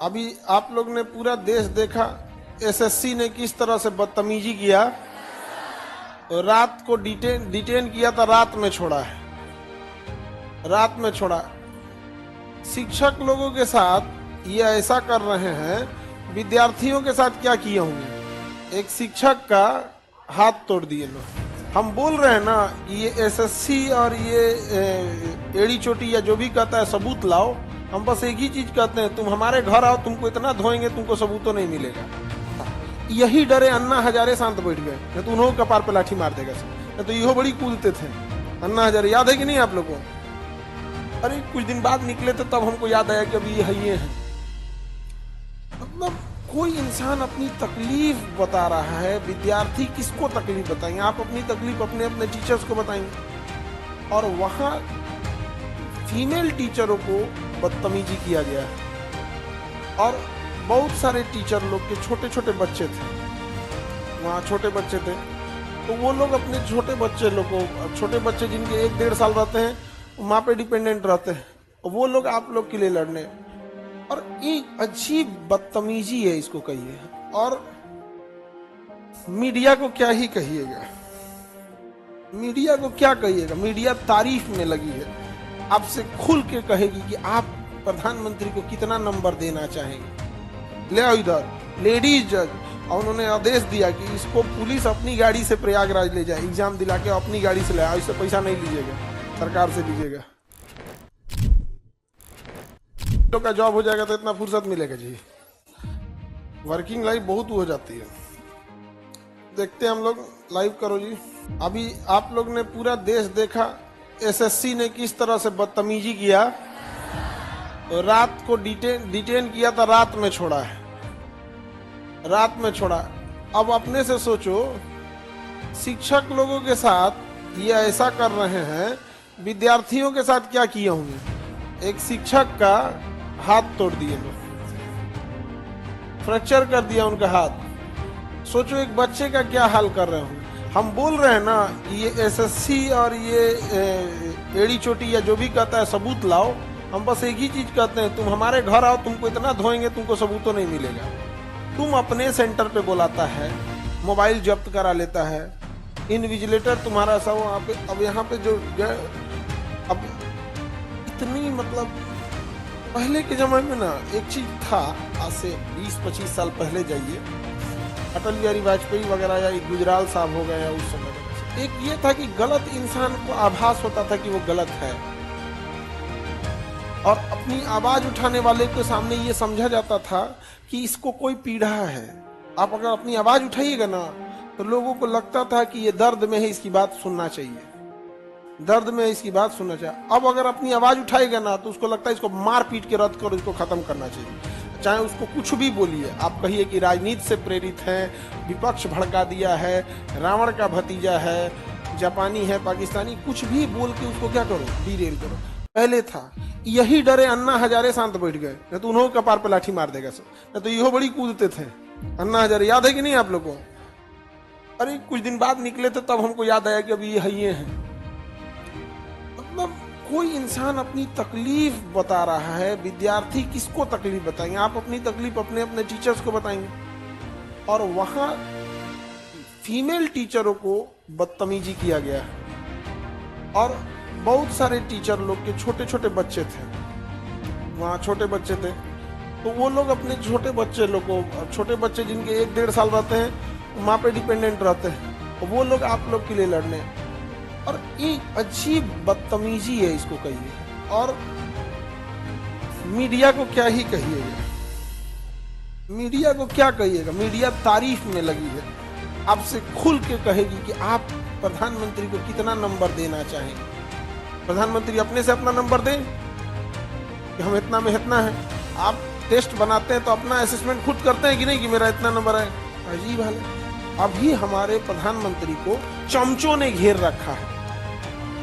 अभी आप लोग ने पूरा देश देखा, एसएससी ने किस तरह से बदतमीजी किया। रात को डिटेन किया था, रात में छोड़ा है, रात में छोड़ा। शिक्षक लोगों के साथ ये ऐसा कर रहे हैं, विद्यार्थियों के साथ क्या किए होंगे। एक शिक्षक का हाथ तोड़ दिए लोग। हम बोल रहे हैं ना कि ये एसएससी और ये एड़ी चोटी या जो भी कहता है सबूत लाओ। हम बस एक ही चीज कहते हैं, तुम हमारे घर आओ, तुमको इतना धोएंगे तुमको सबूत तो नहीं मिलेगा। यही डरे अन्ना हजारे शांत बैठ गए, नहीं तो उन्होंने कपार पे लाठी मार देगा सब। तो यो बड़ी कूदते थे अन्ना हजारे, याद है कि नहीं आप लोगों को? अरे कुछ दिन बाद निकले थे तब हमको याद आया कि अभी ये है। मतलब कोई इंसान अपनी तकलीफ बता रहा है, विद्यार्थी किसको तकलीफ बताएंगे? आप अपनी तकलीफ अपने अपने टीचर्स को बताएंगे। और वहां फीमेल टीचरों को बदतमीजी किया गया है। और बहुत सारे टीचर लोग के छोटे छोटे बच्चे थे, वहाँ छोटे बच्चे थे, तो वो लोग अपने छोटे बच्चे लोग को, छोटे बच्चे जिनके 1-1.5 साल रहते हैं, माँ पे डिपेंडेंट रहते हैं, वो लोग आप लोग के लिए लड़ने। और ये अजीब बदतमीजी है, इसको कहिए। और मीडिया को क्या ही कहिएगा, मीडिया को क्या कहिएगा। मीडिया तारीफ में लगी है, आपसे खुल के कहेगी कि आप प्रधानमंत्री को कितना नंबर देना चाहेंगे। ले आओ इधर लेडीज जज, और उन्होंने आदेश दिया कि इसको पुलिस अपनी गाड़ी से प्रयागराज ले जाए, एग्जाम दिला के अपनी गाड़ी से ले आओ, इससे पैसा नहीं लीजिएगा, सरकार से लीजिएगा। लोग का जॉब हो जाएगा तो इतना फुर्सत मिलेगा जी। वर्किंग लाइफ बहुत हो जाती है। देखते हैं हम लोग, लाइव करो जी। अभी आप लोग ने पूरा देश देखा, एसएससी ने किस तरह से बदतमीजी किया। रात को डिटेन किया था, रात में छोड़ा है, रात में छोड़ा। अब अपने से सोचो, शिक्षक लोगों के साथ ये ऐसा कर रहे हैं, विद्यार्थियों के साथ क्या किए होंगे। एक शिक्षक का हाथ तोड़ दिए लोग, फ्रैक्चर कर दिया उनका हाथ। सोचो एक बच्चे का क्या हाल कर रहे होंगे। हम बोल रहे हैं ना, ये एसएससी और ये एड़ी चोटी या जो भी कहता है सबूत लाओ। हम बस एक ही चीज कहते हैं, तुम हमारे घर आओ, तुमको इतना धोएंगे तुमको सबूत तो नहीं मिलेगा। तुम अपने सेंटर पे बुलाता है, मोबाइल जब्त करा लेता है, इनविजिलेटर तुम्हारा सब वहाँ पे। अब यहाँ पे जो अब इतनी, मतलब पहले के जमाने में ना एक चीज था, आज से 20-25 साल पहले जाइए, अटल बिहारी वाजपेयी वगैरह या गुजराल साहब हो गए, उस समय एक ये था कि गलत इंसान को आभास होता था कि वो गलत है, और अपनी आवाज उठाने वाले के सामने ये समझा जाता था कि इसको कोई पीड़ा है। आप अगर अपनी आवाज उठाइएगा ना, तो लोगों को लगता था कि ये दर्द में है, इसकी बात सुनना चाहिए, दर्द में इसकी बात सुनना चाहिए। अब अगर अपनी आवाज उठाएगा ना, तो उसको लगता है इसको मार पीट के रद्द करो, इसको खत्म करना चाहिए। चाहे उसको कुछ भी बोलिए, आप कहिए कि राजनीति से प्रेरित है, विपक्ष भड़का दिया है, रावण का भतीजा है, जापानी है, पाकिस्तानी, कुछ भी बोल के उसको क्या करो, डीरेल करो। पहले था, यही डरे अन्ना हजारे शांत बैठ गए, नहीं तो उन्होंने कपार पे लाठी मार देगा सब। नहीं तो यो बड़ी कूदते थे अन्ना हजारे, याद है कि नहीं आप लोगों को? अरे कुछ दिन बाद निकले थे तब हमको याद आया कि अभी ये है। मतलब कोई इंसान अपनी तकलीफ बता रहा है, विद्यार्थी किसको तकलीफ बताएंगे? आप अपनी तकलीफ अपने अपने टीचर्स को बताएंगे। और वहां फीमेल टीचरों को बदतमीजी किया गया है। और बहुत सारे टीचर लोग के छोटे छोटे बच्चे थे, वहाँ छोटे बच्चे थे, तो वो लोग अपने छोटे बच्चे लोग को, छोटे बच्चे जिनके 1-1.5 साल रहते हैं, माँ पे डिपेंडेंट रहते हैं, तो वो लोग आप लोग के लिए लड़ने। और ये अजीब बदतमीजी है, इसको कहिए। और मीडिया को क्या ही कहिएगा, मीडिया को क्या कहिएगा। मीडिया तारीफ में लगी है, आपसे खुल के कहेगी कि आप प्रधानमंत्री को कितना नंबर देना चाहेंगे। प्रधानमंत्री अपने से अपना नंबर दें कि हम इतना में इतना है। आप टेस्ट बनाते हैं तो अपना असेसमेंट खुद करते हैं कि नहीं, कि मेरा इतना नंबर है। अजीब हाल है। अभी हमारे प्रधानमंत्री को चमचों ने घेर रखा है।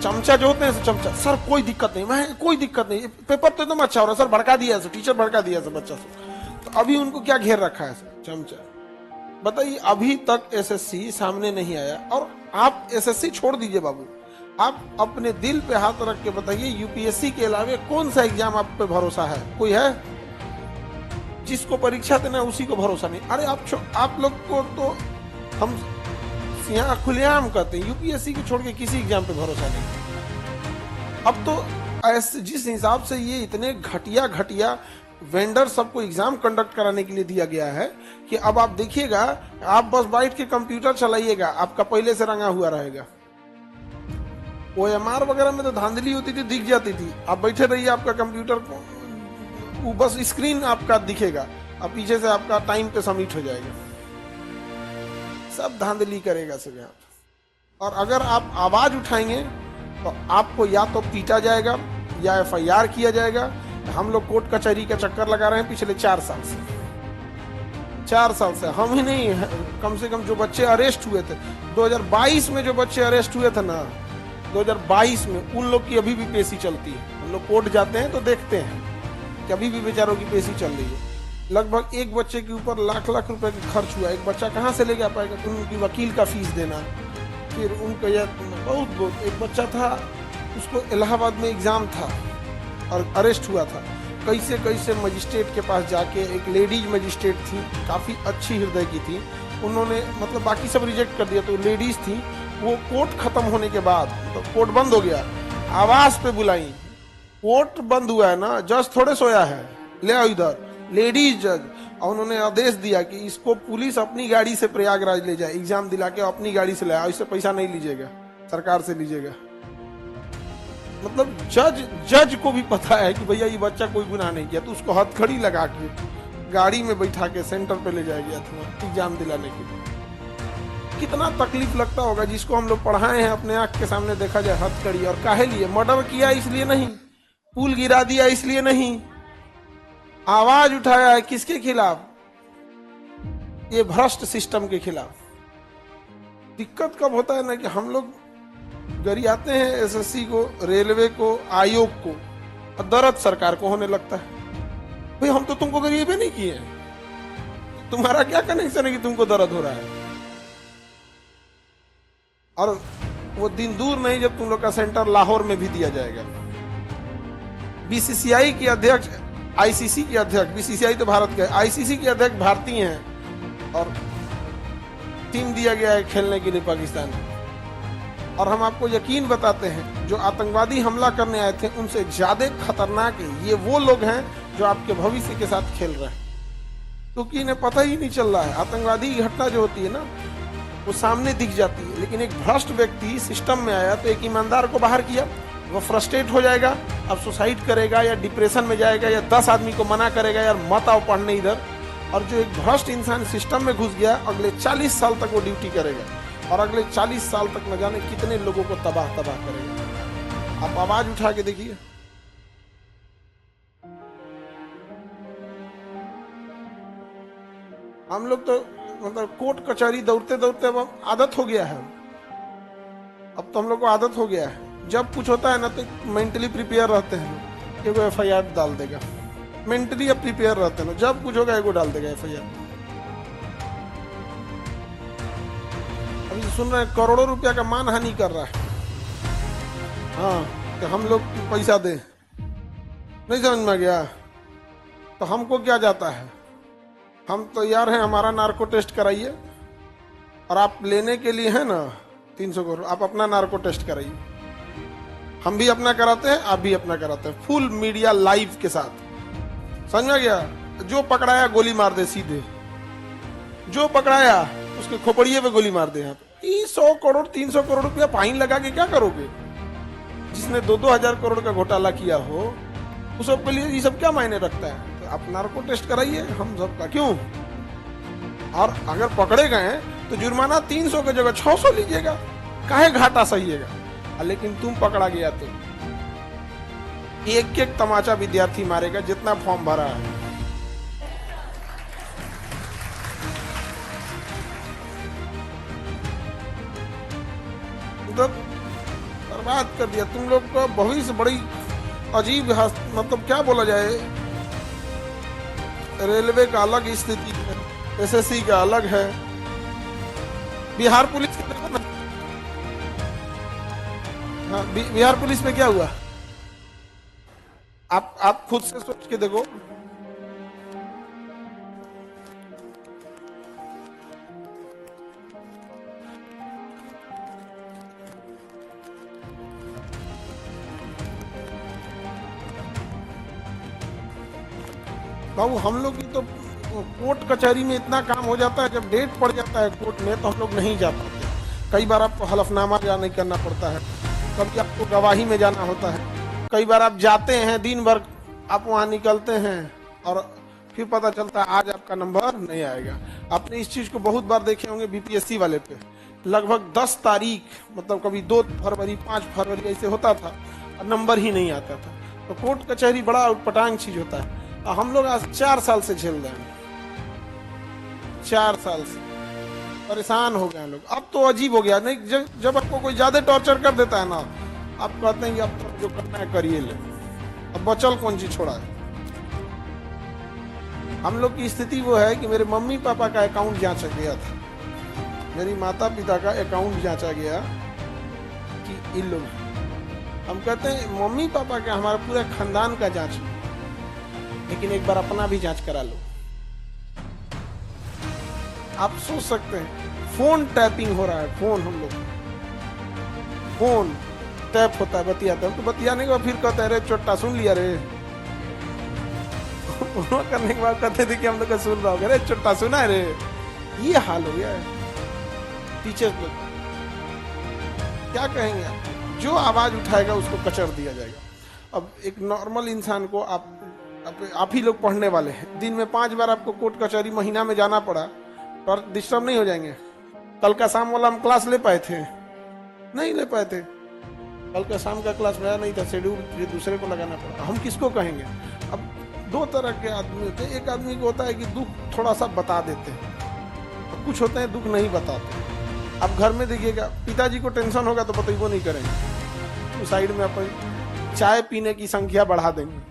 चमचा जो होते हैं, चमचा, सर कोई दिक्कत नहीं, मैं कोई दिक्कत नहीं, पेपर तो एकदम अच्छा हो रहा है सर, भड़का दिया है, टीचर भड़का दिया है बच्चा से। तो अभी उनको क्या घेर रखा है सर, चमचा। बताइए, अभी तक एसएससी सामने नहीं आया। और आप एसएससी छोड़ दीजिए बाबू, आप अपने दिल पे हाथ रख के बताइए, यूपीएससी के अलावा कौन सा एग्जाम आप पे भरोसा है? कोई है? जिसको परीक्षा देना है उसी को भरोसा नहीं। अरे आप लोग को तो हम यहाँ खुलेआम कहते हैं, यूपीएससी को छोड़ के किसी एग्जाम पे भरोसा नहीं। अब तो ऐसे जिस हिसाब से ये इतने घटिया वेंडर सबको एग्जाम कंडक्ट कराने के लिए दिया गया है कि अब आप देखिएगा, आप बस बैठ के कंप्यूटर चलाइएगा, आपका पहले से रंगा हुआ रहेगा। OMR वगैरह में तो धांधली होती थी, दिख जाती थी। आप बैठे रहिए, आपका कंप्यूटर को बस स्क्रीन आपका दिखेगा, अब पीछे से आपका टाइम पे सबमिट हो जाएगा। सब धांधली करेगा सब यहाँ। और अगर आप आवाज उठाएंगे तो आपको या तो पीटा जाएगा या FIR किया जाएगा। हम लोग कोर्ट कचहरी का चक्कर लगा रहे हैं पिछले 4 साल से। 4 साल से हम ही नहीं, कम से कम जो बच्चे अरेस्ट हुए थे 2022 में, जो बच्चे अरेस्ट हुए थे ना 2022 में, उन लोग की अभी भी पेशी चलती है। हम लोग कोर्ट जाते हैं तो देखते हैं कि अभी भी बेचारों की पेशी चल रही है। लगभग एक बच्चे के ऊपर लाख रुपए का खर्च हुआ। एक बच्चा कहाँ से ले जा पाएगा? उनकी वकील का फीस देना, फिर उनको यह बहुत एक बच्चा था, उसको इलाहाबाद में एग्जाम था और अरेस्ट हुआ था। कैसे मजिस्ट्रेट के पास जाके, एक लेडीज मजिस्ट्रेट थी, काफ़ी अच्छी हृदय की थी, उन्होंने मतलब बाकी सब रिजेक्ट कर दिया, तो लेडीज थी, वो कोर्ट खत्म होने के बाद, तो कोर्ट बंद हो गया, आवाज पे बुलाई, कोर्ट बंद हुआ है ना, जज थोड़े सोया है, ले आओ इधर, लेडीज जज, और उन्होंने आदेश दिया कि इसको पुलिस अपनी गाड़ी से प्रयागराज ले जाए, एग्जाम दिला के अपनी गाड़ी से ले आओ, इससे पैसा नहीं लीजिएगा, सरकार से लीजिएगा। मतलब जज को भी पता है कि भैया ये बच्चा कोई गुनाह नहीं किया, तो उसको हथकड़ी लगा के गाड़ी में बैठा के सेंटर पे ले जाएगी अथवा एग्जाम दिलाने के लिए। कितना तकलीफ लगता होगा जिसको हम लोग पढ़ाए हैं, अपने आंख के सामने देखा जाए हथकड़ी। और काहे लिए? मर्डर किया इसलिए नहीं, पुल गिरा दिया इसलिए नहीं, आवाज उठाया है किसके खिलाफ? ये भ्रष्ट सिस्टम के खिलाफ। दिक्कत कब होता है ना कि हम लोग गरियाते हैं SSC को, रेलवे को, आयोग को, और दर्द सरकार को होने लगता है। भाई हम तो तुमको गरीबे नहीं किए, तुम्हारा क्या कनेक्शन है कि तुमको दर्द हो रहा है? और वो दिन दूर नहीं जब तुम लोग का सेंटर लाहौर में भी दिया जाएगा। BCCI की अध्यक्ष, ICC की अध्यक्ष, BCCI तो भारत का है, ICC की अध्यक्ष भारतीय हैं, और टीम दिया गया है खेलने के लिए पाकिस्तान में। और हम आपको यकीन बताते हैं, जो आतंकवादी हमला करने आए थे उनसे ज्यादा खतरनाक ये वो लोग हैं जो आपके भविष्य के साथ खेल रहे हैं, क्योंकि इन्हें पता ही नहीं चल रहा है। आतंकवादी घटना जो होती है ना, वो सामने दिख जाती है, लेकिन एक भ्रष्ट व्यक्ति सिस्टम में आया तो एक ईमानदार को बाहर किया, वो फ्रस्ट्रेट हो जाएगा, अब सुसाइड करेगा या डिप्रेशन में जाएगा, या 10 आदमी को मना करेगा यार मत आओ पढ़ने इधर। और जो एक भ्रष्ट इंसान सिस्टम में घुस गया, अगले 40 साल तक वो ड्यूटी करेगा, और अगले 40 साल तक न जाने कितने लोगों को तबाह करेगा। आप आवाज उठा के देखिए। हम लोग तो मतलब कोर्ट कचहरी दौड़ते दौड़ते अब आदत हो गया है। अब तो हम लोग को आदत हो गया है, जब कुछ होता है ना तो मेंटली प्रिपेयर रहते हैं, एगो FIR डाल देगा। मेंटली अब प्रिपेयर रहते हैं ना, जब कुछ होगा एगो डाल देगा FIR। अभी सुन रहे हैं करोड़ों रुपया का मानहानि कर रहा है। हाँ, कि हम लोग पैसा दे, नहीं समझ में गया तो हमको क्या जाता है? हम तो यार हैं, हमारा नार्को टेस्ट कराइए, और आप लेने के लिए है ना 300 करोड़, आप अपना नार्को टेस्ट कराइए। हम भी अपना कराते हैं, आप भी अपना कराते हैं, फुल मीडिया लाइव के साथ। समझ में गया? जो पकड़ाया गोली मार दे सीधे, जो पकड़ाया उसके खोपड़िए पे गोली मार दे। यहाँ पे 100 करोड़ 300 करोड़ रुपया फाइन लगा के क्या करोगे? जिसने 2-2 हजार करोड़ का घोटाला किया हो, उस सब के लिए ये सब क्या मायने रखता है? तो आप नार्को टेस्ट कराइए हम सबका, क्यों? और अगर पकड़े गए तो जुर्माना 300 की जगह 600 लीजिएगा, काहे घाटा सहिएगा। लेकिन तुम पकड़ा गया तो एक एक तमाचा विद्यार्थी मारेगा जितना फॉर्म भरा है। तो बर्बाद कर दिया तुम लोग को। भविष्य बड़ी अजीब, मतलब क्या बोला जाए, रेलवे का अलग स्थिति है, SSC का अलग है, बिहार पुलिस के देखो ना। हाँ, बिहार पुलिस में क्या हुआ आप खुद से सोच के देखो। बाबू हम लोग की तो कोर्ट कचहरी में इतना काम हो जाता है, जब डेट पड़ जाता है कोर्ट में तो हम लोग नहीं जा पाते। कई बार आपको हलफनामा जाने करना पड़ता है, कभी आपको गवाही में जाना होता है, कई बार आप जाते हैं दिन भर, आप वहाँ निकलते हैं और फिर पता चलता है आज आपका नंबर नहीं आएगा। आपने इस चीज को बहुत बार देखे होंगे बीपीएससी वाले पे, लगभग 10 तारीख, मतलब कभी 2 फरवरी 5 फरवरी ऐसे होता था और नंबर ही नहीं आता था। तो कोर्ट कचहरी बड़ा उटपटांग चीज होता है। और हम लोग आज 4 साल से झेल रहे हैं, 4 साल से परेशान हो गए हैं लोग। अब तो अजीब हो गया, नहीं जब आपको कोई ज्यादा टॉर्चर कर देता है ना, आप कहते हैं कि अब तो जो करना है करिए ले, अब बचल कौन चीज छोड़ा है। हम लोग की स्थिति वो है कि मेरे मम्मी पापा का अकाउंट जांचा गया था, मेरी माता पिता का अकाउंट जांचा गया कि इन लोग, हम कहते हैं मम्मी पापा का, हमारा पूरा खानदान का जांच, लेकिन एक बार अपना भी जांच करा लो। आप सोच सकते हैं फोन टैपिंग हो रहा है, फोन हम लोग फोन टैप होता है, बतियाता है, तो बतियाने के बाद फिर कहते हैं रे चोट्टा सुन लिया रे करने के बाद कहते थे कि हम लोग का सुन रहा होगा, रे चोट्टा सुना है रे। ये हाल हो गया है टीचर्स लोग। क्या कहेंगे, जो आवाज उठाएगा उसको कचर दिया जाएगा। अब एक नॉर्मल इंसान को आप ही लोग पढ़ने वाले हैं, दिन में 5 बार आपको कोर्ट कचहरी महीना में जाना पड़ा, पर डिस्टर्ब नहीं हो जाएंगे? कल का शाम वाला हम क्लास ले पाए थे? नहीं ले पाए थे, कल का शाम का क्लास मेरा नहीं था, शेड्यूल दूसरे को लगाना पड़ा। हम किसको कहेंगे? अब 2 तरह के आदमी होते हैं, एक आदमी को होता है कि दुख थोड़ा सा बता देते हैं, और कुछ होते हैं दुख नहीं बताते। अब घर में देखिएगा, पिताजी को टेंशन होगा तो बताइए वो नहीं करेंगे, तो साइड में अपन चाय पीने की संख्या बढ़ा देंगे।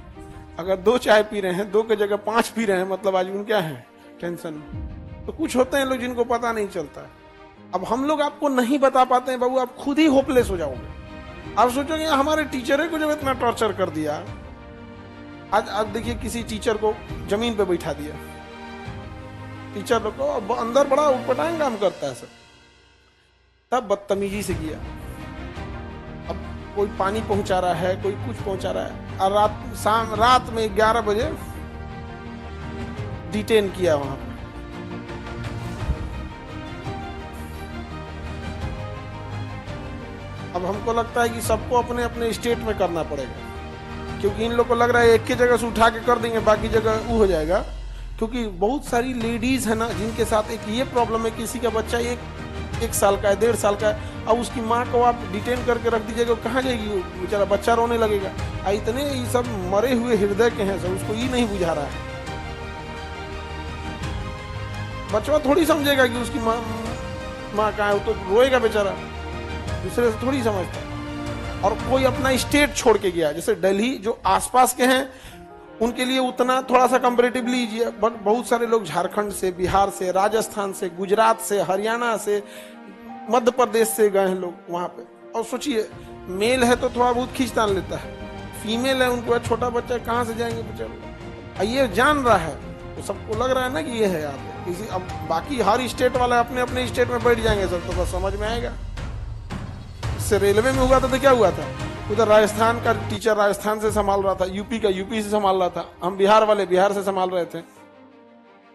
अगर 2 चाय पी रहे हैं, 2 की जगह 5 पी रहे हैं, मतलब आज उन क्या है टेंशन। तो कुछ होते हैं लोग जिनको पता नहीं चलता है। अब हम लोग आपको नहीं बता पाते हैं बाबू, आप खुद ही होपलेस हो जाओगे। आप सोचोगे हमारे टीचर को जब इतना टॉर्चर कर दिया, आज देखिए किसी टीचर को जमीन पे बैठा दिया, टीचर लोग को अंदर बड़ा उटपटांग काम करता है सर, तब बदतमीजी से किया। अब कोई पानी पहुंचा रहा है, कोई कुछ पहुंचा रहा है, और रात में 11 बजे डिटेन किया वहां पर। अब हमको लगता है कि सबको अपने अपने स्टेट में करना पड़ेगा, क्योंकि इन लोग को लग रहा है एक ही जगह से उठा के कर देंगे, बाकी जगह वो हो जाएगा। क्योंकि बहुत सारी लेडीज है ना जिनके साथ एक ये प्रॉब्लम है, किसी का बच्चा एक साल का है, 1.5 साल का है, अब उसकी माँ को आप डिटेन करके रख दीजिएगा, कहाँ जाएगी वो बेचारा, बच्चा रोने लगेगा। इतने ये सब मरे हुए हृदय के हैं सर, उसको ये नहीं बुझा रहा है। बच्चा थोड़ी समझेगा कि उसकी माँ कहाँ है, वो तो रोएगा बेचारा, दूसरे से थोड़ी समझता है। और कोई अपना स्टेट छोड़ के गया, जैसे दिल्ली, जो आसपास के हैं उनके लिए उतना थोड़ा सा कंपेरेटिवली ईजी है, बट बहुत सारे लोग झारखंड से, बिहार से, राजस्थान से, गुजरात से, हरियाणा से, मध्य प्रदेश से गए हैं लोग वहां पे। और सोचिए मेल है तो थोड़ा बहुत खींचतान लेता है, फीमेल है उनको छोटा बच्चा कहाँ से जाएंगे बेचारे। ये जान रहा है तो सबको लग रहा है ना कि ये है यहाँ पे किसी। अब बाकी हर स्टेट वाला अपने अपने स्टेट में बैठ जाएंगे सर, तो बस समझ में आएगा। इससे रेलवे में हुआ था तो क्या हुआ था, उधर राजस्थान का टीचर राजस्थान से संभाल रहा था, यूपी का यूपी से संभाल रहा था, हम बिहार वाले बिहार से संभाल रहे थे।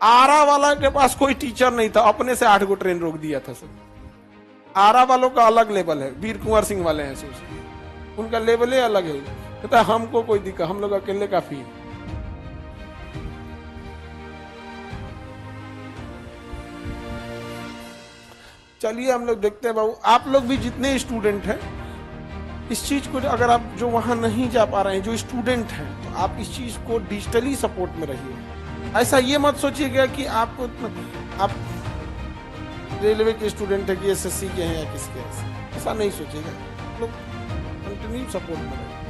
आरा वाला के पास कोई टीचर नहीं था, अपने से 8 गो ट्रेन रोक दिया था सर। आरा वालों का अलग लेवल है, वीर कुंवर सिंह वाले हैं सर, उनका लेवल ही अलग है। कहता हमको कोई दिक्कत, हम लोग अकेले काफी है। चलिए हम लोग देखते हैं बाबू, आप लोग भी जितने स्टूडेंट हैं इस चीज को, अगर आप जो वहां नहीं जा पा रहे हैं, जो स्टूडेंट हैं, तो आप इस चीज को डिजिटली सपोर्ट में रहिए। ऐसा ये मत सोचिएगा कि आप रेलवे के स्टूडेंट है कि एसएससी के हैं या किसके, ऐसा नहीं सोचिएगा। लोग कंटिन्यू सपोर्ट में रहिए।